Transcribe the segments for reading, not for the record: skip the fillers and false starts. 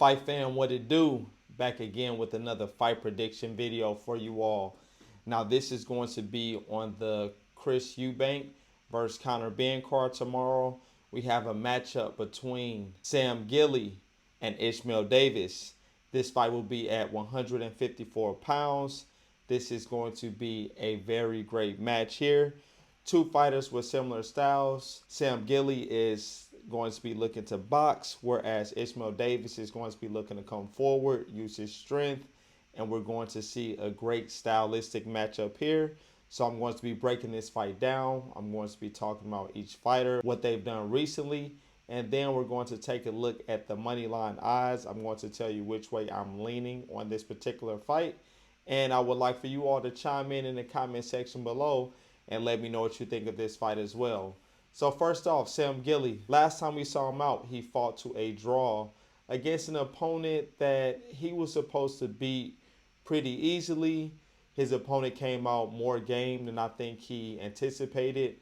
Fight fam, what it do? Back again with another fight prediction video for you all. Now this is going to be on the Chris Eubank versus Conor Benn card tomorrow. We have a matchup between Sam Gilley and Ishmael Davis. This fight will be at 154 pounds. This is going to be a very great match here. Two fighters with similar styles. Sam Gilley is going to be looking to box, whereas Ishmael Davis is going to be looking to come forward, use his strength, and we're going to see a great stylistic matchup here. So I'm going to be breaking this fight down. I'm going to be talking about each fighter, what they've done recently, and then we're going to take a look at the money line odds. I'm going to tell you which way I'm leaning on this particular fight, and I would like for you all to chime in the comment section below and let me know what you think of this fight as well. So first off, Sam Gilley. Last time we saw him out, he fought to a draw against an opponent that he was supposed to beat pretty easily. His opponent came out more game than I think he anticipated.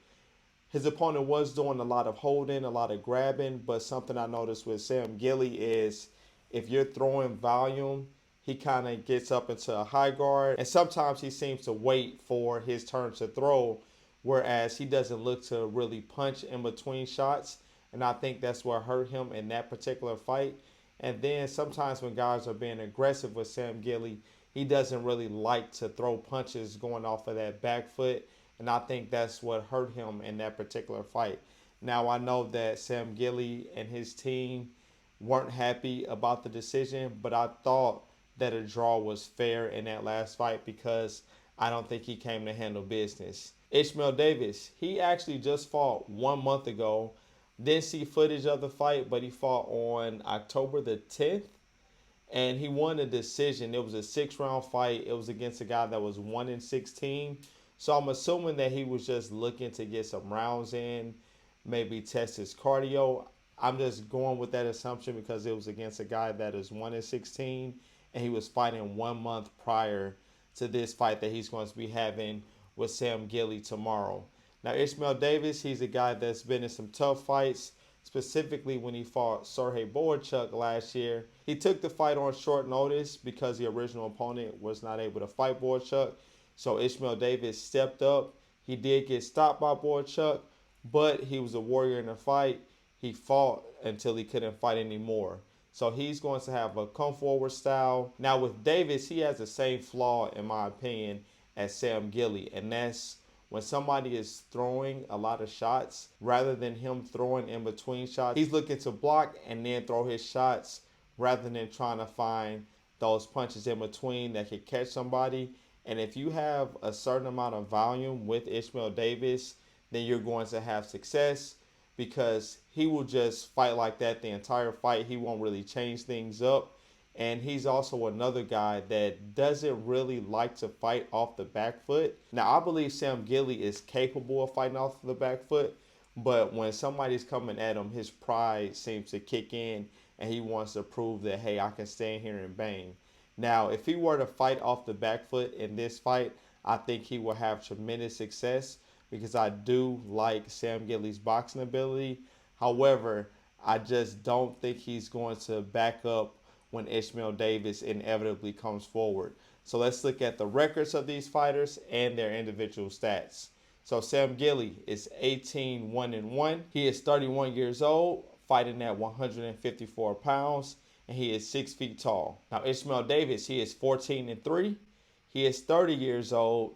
His opponent was doing a lot of holding, a lot of grabbing, but something I noticed with Sam Gilley is if you're throwing volume, he kind of gets up into a high guard, and sometimes he seems to wait for his turn to throw, whereas he doesn't look to really punch in between shots, and I think that's what hurt him in that particular fight. And then sometimes when guys are being aggressive with Sam Gilley, he doesn't really like to throw punches going off of that back foot, and I think that's what hurt him in that particular fight. Now I know that Sam Gilley and his team weren't happy about the decision, but I thought that a draw was fair in that last fight because I don't think he came to handle business. Ishmael Davis, he actually just fought 1 month ago. Didn't see footage of the fight, but he fought on October the 10th, and he won a decision. It was a 6-round fight. It was against a guy that was 1-16. So I'm assuming that he was just looking to get some rounds in, maybe test his cardio. I'm just going with that assumption because it was against a guy that is 1-16, and he was fighting 1 month prior to this fight that he's going to be having with Sam Gilley tomorrow. Now, Ishmael Davis, he's a guy that's been in some tough fights, specifically when he fought Sergey Boychuk last year. He took the fight on short notice because the original opponent was not able to fight Boychuk. So Ishmael Davis stepped up. He did get stopped by Boychuk, but he was a warrior in the fight. He fought until he couldn't fight anymore. So he's going to have a come forward style. Now with Davis, he has the same flaw, in my opinion, as Sam Gilley, and that's when somebody is throwing a lot of shots, rather than him throwing in between shots, he's looking to block and then throw his shots rather than trying to find those punches in between that could catch somebody. And if you have a certain amount of volume with Ishmael Davis, then you're going to have success because he will just fight like that the entire fight. He won't really change things up. And he's also another guy that doesn't really like to fight off the back foot. Now, I believe Sam Gilley is capable of fighting off the back foot, but when somebody's coming at him, his pride seems to kick in, and he wants to prove that, hey, I can stand here and bang. Now, if he were to fight off the back foot in this fight, I think he will have tremendous success because I do like Sam Gilley's boxing ability. However, I just don't think he's going to back up when Ishmael Davis inevitably comes forward. So let's look at the records of these fighters and their individual stats. So Sam Gilley is 18-1-1. He is 31 years old, fighting at 154 pounds, and he is 6 feet tall. Now Ishmael Davis, he is 14-3. He is 30 years old,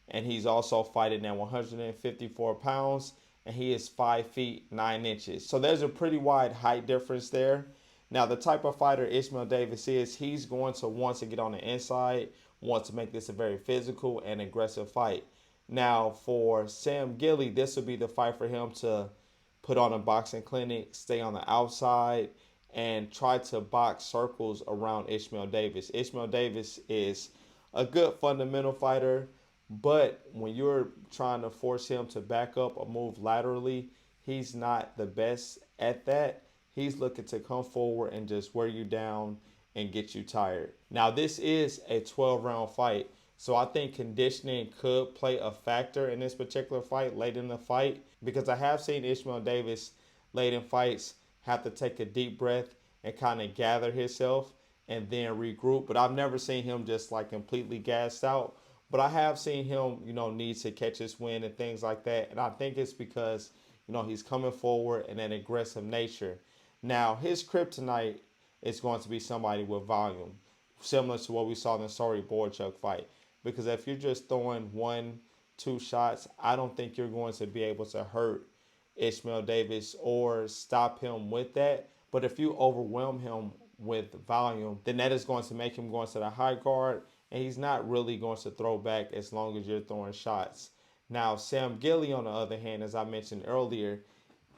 and he's also fighting at 154 pounds, and he is 5 feet 9 inches. So there's a pretty wide height difference there. Now, the type of fighter Ishmael Davis is, he's going to want to get on the inside, want to make this a very physical and aggressive fight. Now, for Sam Gilley, this would be the fight for him to put on a boxing clinic, stay on the outside, and try to box circles around Ishmael Davis. Ishmael Davis is a good fundamental fighter, but when you're trying to force him to back up or move laterally, he's not the best at that. He's looking to come forward and just wear you down and get you tired. Now, this is a 12-round fight, so I think conditioning could play a factor in this particular fight late in the fight, because I have seen Ishmael Davis late in fights have to take a deep breath and kind of gather himself and then regroup. But I've never seen him just like completely gassed out. But I have seen him, need to catch his wind and things like that. And I think it's because, he's coming forward in an aggressive nature. Now, his kryptonite is going to be somebody with volume, similar to what we saw in the Sorry Borchuk fight. Because if you're just throwing one, two shots, I don't think you're going to be able to hurt Ishmael Davis or stop him with that. But if you overwhelm him with volume, then that is going to make him go into the high guard, and he's not really going to throw back as long as you're throwing shots. Now, Sam Gilley, on the other hand, as I mentioned earlier,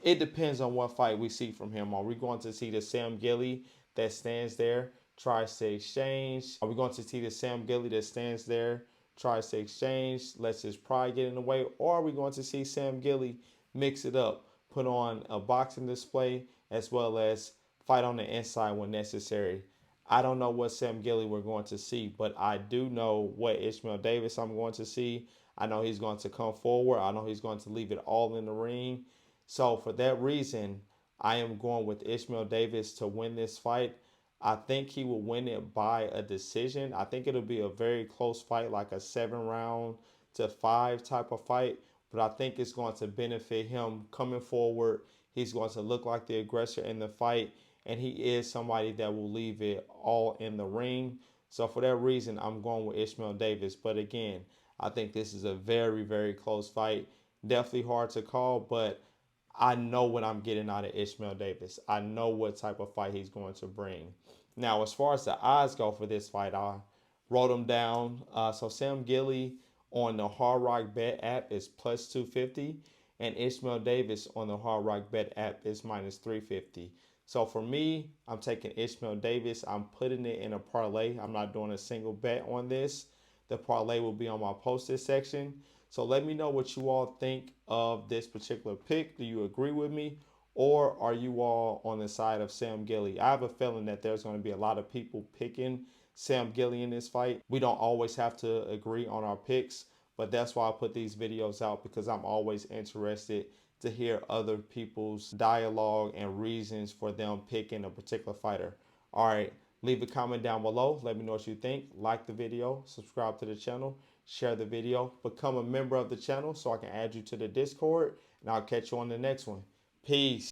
it depends on what fight we see from him. Are we going to see the Sam Gilley that stands there, tries to exchange? Are we going to see the Sam Gilley that stands there, tries to exchange, lets his pride get in the way? Or are we going to see Sam Gilley mix it up, put on a boxing display, as well as fight on the inside when necessary? I don't know what Sam Gilley we're going to see, but I do know what Ishmael Davis I'm going to see. I know he's going to come forward. I know he's going to leave it all in the ring. So for that reason, I am going with Ishmael Davis to win this fight. I think he will win it by a decision. I think it'll be a very close fight, like a 7 round to 5 type of fight. But I think it's going to benefit him coming forward. He's going to look like the aggressor in the fight, and he is somebody that will leave it all in the ring. So for that reason, I'm going with Ishmael Davis. But again, I think this is a very, very close fight. Definitely hard to call, but I know what I'm getting out of Ishmael Davis. I know what type of fight he's going to bring. Now, as far as the odds go for this fight, I wrote them down. So Sam Gilley on the Hard Rock Bet app is plus 250, and Ishmael Davis on the Hard Rock Bet app is minus 350. So for me, I'm taking Ishmael Davis. I'm putting it in a parlay. I'm not doing a single bet on this. The parlay will be on my posted section. So let me know what you all think of this particular pick. Do you agree with me? Or are you all on the side of Sam Gilley? I have a feeling that there's going to be a lot of people picking Sam Gilley in this fight. We don't always have to agree on our picks, but that's why I put these videos out, because I'm always interested to hear other people's dialogue and reasons for them picking a particular fighter. All right, leave a comment down below. Let me know what you think. Like the video, subscribe to the channel, share the video, become a member of the channel so I can add you to the Discord, and I'll catch you on the next one. Peace.